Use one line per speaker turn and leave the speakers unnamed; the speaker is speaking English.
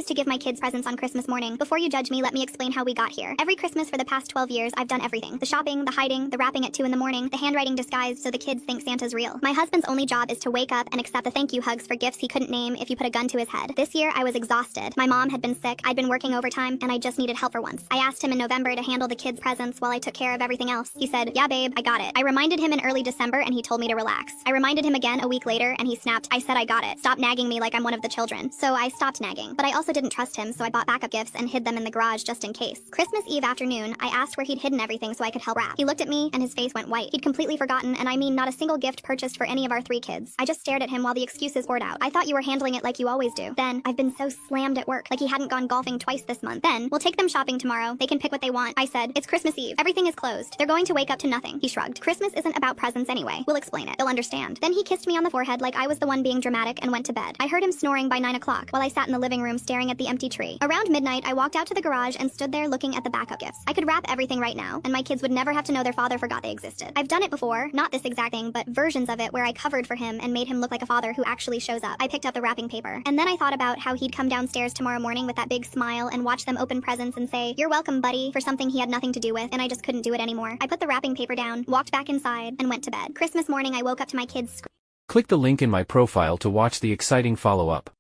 choose to give my kids presents on Christmas morning. Before you judge me, let me explain how we got here. Every Christmas for the past 12 years, I've done everything. The shopping, the hiding, the wrapping at 2 in the morning, the handwriting disguised so the kids think Santa's real. My husband's only job is to wake up and accept the thank you hugs for gifts he couldn't name if you put a gun to his head. This year, I was exhausted. My mom had been sick, I'd been working overtime, and I just needed help for once. I asked him in November to handle the kids' presents while I took care of everything else. He said, "Yeah, babe, I got it." I reminded him in early December and he told me to relax. I reminded him again a week later and he snapped, "I said I got it. Stop nagging me like I'm one of the children." So I stopped nagging. But I also didn't trust him, so I bought backup gifts and hid them in the garage just in case. Christmas Eve afternoon, I asked where he'd hidden everything so I could help wrap. He looked at me and his face went white. He'd completely forgotten, and I mean not a single gift purchased for any of our 3 kids. I just stared at him while the excuses poured out. "I thought you were handling it like you always do." Then, "I've been so slammed at work, like he hadn't gone golfing twice this month." Then, "We'll take them shopping tomorrow. They can pick what they want." I said, "It's Christmas Eve. Everything is closed. They're going to wake up to nothing." He shrugged. "Christmas isn't about presents anyway. We'll explain it. They'll understand." Then he kissed me on the forehead like I was the one being dramatic and went to bed. I heard him snoring by 9 o'clock while I sat in the living room staring at the empty tree. Around midnight, I walked out to the garage and stood there looking at the backup gifts. I could wrap everything right now, and my kids would never have to know their father forgot they existed. I've done it before, not this exact thing, but versions of it where I covered for him and made him look like a father who actually shows up. I picked up the wrapping paper, and then I thought about how he'd come downstairs tomorrow morning with that big smile and watch them open presents and say, "You're welcome, buddy," for something he had nothing to do with, and I just couldn't do it anymore. I put the wrapping paper down, walked back inside, and went to bed. Christmas morning, I woke up to my kids
Click the link in my profile to watch the exciting follow-up.